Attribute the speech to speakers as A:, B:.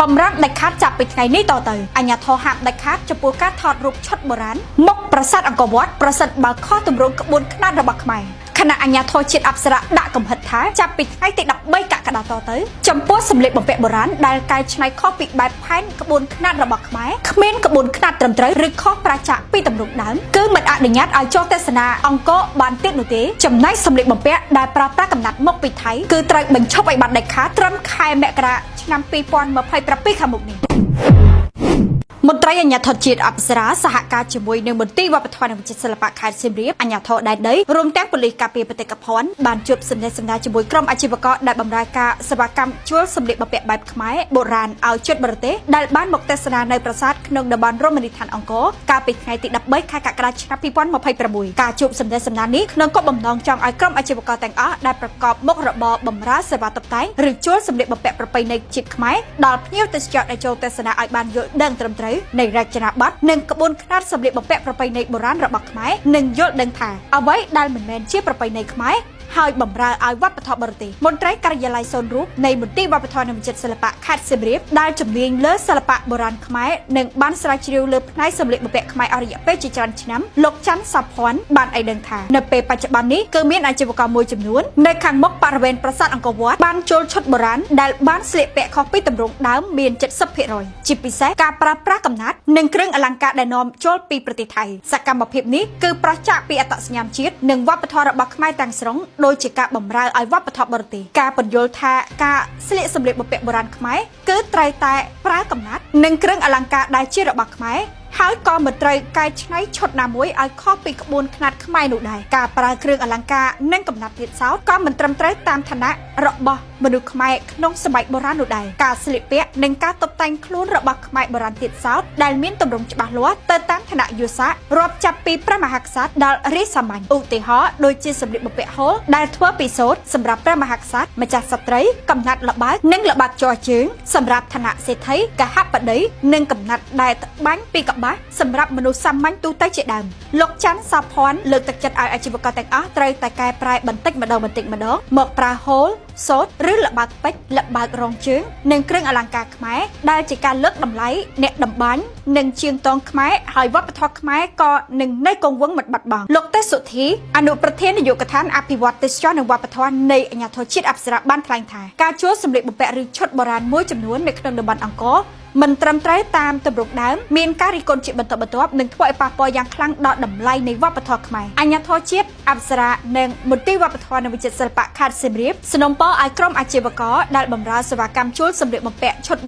A: បំរាំដាច់ខាតចាប់ពីថ្ងៃនេះតទៅអាជ្ញាធរហាមដាច់ខាតចំពោះការថតរូបឈុតបុរាណមុខប្រាសាទអង្គរវត្តប្រសិទ្ធបើខុសទម្រង់ក្បួនខ្នាតរបស់ខ្មែរខណៈអាជ្ញាធរជាតិអប្សរាដាក់កំហិតថាចាប់ពីថ្ងៃទី13កក្កដាតទៅចំពោះសម្លៀកបំពាក់បុរាណដែលកែច្នៃខុសពីបែបផែនក្បួនខ្នាតរបស់ខ្មែរគ្មានក្បួនខ្នាតត្រឹមត្រូវឬខុសប្រជាពីទម្រង់ដើមគឺមិនអនុញ្ញាតឲ្យចូលទស្សនាអង្គរបានទៀតនោះទេចំណែកសម្លៀកបំពាក់ដែលប្រើប្រាស់កំណាត់មកពីថៃគឺត្រូវបញ្ឈប់ឲ្យបានដាច់ខាតត្រឹមខែមករាឆ្នាំ2027ខាងមុខនេះមន្ត្រីអាជ្ញាធរជាតិអប្សរាសហការជាមួយនឹងមន្ទីរវប្បធម៌និងវិចិត្រសិល្បៈខេត្តសៀមរាបអាជ្ញាធរដែនដីរួមទាំងប៉ូលីសការពារបេតិកភណ្ឌបានជួបសម្ដែងសម្ដារជាមួយក្រុមអាជីវករដែលបម្រើការសេវាកម្មជួលសម្លៀកបំពាក់បែបខ្មែរបុរាណឲ្យជិតបរទេសដែលបានមកទស្សនានៅប្រាសាទក្នុងតំបន់រមណីយដ្ឋានអង្គរកាលពីថ្ងៃទី13ខែកក្កដាឆ្នាំ2026ការជួបសម្ដែងសម្ដារនេះក្នុងគោលបំណងចង់ឲ្យក្រុមអាជីវករទាំងអស់ដែលប្រកបមុខរបរបម្រើសេវាតុបតែងឬជួលសម្លៀកបំពាក់ប្រពៃណីជាតិខ្មែរដល់ភ្ញៀវទេសចរដែលចូលទស្សនាឲ្យបានយល់ដឹងត្រឹមត្រូវនៃរចនាប័ទ្មនិងក្បួនខ្នាតសម្លៀកបំពាក់ប្រពៃណីបុរាណរបស់ខ្មែរនិងយល់ដឹងថាអ្វីដែលមិនមែនជាប្រពៃណីខ្មែរហើយបំរើឲ្យវប្បធម៌បរទេសមន្ត្រីការិយាល័យសូនរូបនៃមន្ទីរវប្បធម៌និងវិចិត្រសិល្បៈខេត្តសៀមរាបដែលជំនាញលើសិល្បៈបុរាណខ្មែរនិងបានស្រាវជ្រាវលើផ្នែកសម្លៀកបំពាក់ខ្មែរអស់រយៈពេលជាច្រើនឆ្នាំលោកច័ន្ទសាភ័ណ្ឌបានឲ្យដឹងថានៅពេលបច្ចុប្បន្ននេះគឺមានអាជីវករមួយចំនួននៅខាងមុខបរិវេណប្រាសាទអង្គរវត្តបានចូលឈុតបុរាណដែលបានស្លៀកពាក់ខុសពីទម្រង់ដើមមាន 70% ជាពិសេសការប្រើប្រាស់កំណាត់និងគ្រឿងអលង្ការដែលនាំចូលពីប្រទេសថៃសកម្មភាពនេះគឺប្រឆាំងពីអត្តសញ្ញាណជាតិនិងវប្បធម៌របស់ខ្មែរទាំងស្រុងដោយជាការបម្រើឲ្យវប្បធម៌បរទេសការបញ្យល់ថាការស្លៀកសម្លៀកបំពាក់បុរាណខ្មែរគឺត្រូវតែប្រើកំណាត់និងគ្រឿងអលង្ការដែលជារបស់ខ្មែរហើយក៏មិនត្រូវកែច្នៃឈុតណាមួយឲ្យខុសពីក្បួនខ្នាតខ្មែរនោះដែរការប្រើគ្រឿងអលង្ការនិងកំណាត់ទៀតសោតក៏មិនត្រឹមត្រូវតាមឋានៈរបស់មនុស្សខ្មែរក្នុងសម័យបុរាណនោះដែរការស្លៀកពាក់និងការតុបតែងខ្លួនរបស់ខ្មែរបុរាណទៀតសោតដែលមានទម្រង់ច្បាស់លាស់ទៅតាមឋានៈយុស័ក្តិរាប់ចាប់ពីព្រះមហាក្សត្រដល់រាជសាមញ្ញឧទាហរណ៍ដូចជាសម្លៀកបំពាក់ហូលដែលធ្វើពីសូត្រសម្រាប់ព្រះមហាក្សត្រម្ចាស់ស្ត្រីកំណាត់ល្បើកនិងល្បាតជាប់ជើងសម្រាប់ឋានៈសេដ្ឋីកហបតីនិងកំណាត់ដែលត្បាញពីកប្បាសសម្រាប់មនុស្សសាមញ្ញទូទៅជាដើមលោកច័ន្ទសាភ័ណ្ឌលើកទឹកចិត្តឲ្យអាជីវករទាំងអស់ត្រូវតែកែប្រែបន្តិចម្ដងមកប្រើហូលសូត្រឬល្បាតពេជ្រល្បាតរងជើងនិងគ្រឿងអលង្ការខ្មែរដែលជាការលើកតម្លៃអ្នកតម្បាញនិងជាងតងខ្មែរហើយវប្បធម៌ខ្មែរក៏នឹងនៅគង់វង្សមិនបាត់បង់លោកទេសសុធីអនុប្រធាននាយកដ្ឋានអភិវឌ្ឍទេសចរនិងវប្បធម៌នៃអាជ្ញាធរជាតិអប្សរាបានថ្លែងថាការជួលសម្លៀកបំពាក់ឬឈុតបុរាណមួយចំនួននៅក្នុងតំបន់អង្គរមិនត្រឹមត្រូវតាមទម្រង់ដើមមានការរិះគន់ជាបន្តបន្ទាប់និងធ្វើឲ្យប៉ះពាល់យ៉ាងខ្លាំងដល់តម្លៃនៃវប្បធម៌ខ្មែរអាជ្ញាធរជាតិអប្សរានិងមន្ទីរវប្បធម៌និងវិចិត្រសិល្បៈខេត្តសៀមរាបសនំពរឲ្យក្រុមអាជីវករដែលបម្រើសេវាកម្មជួលសម្លៀកបំពាក់ឈុត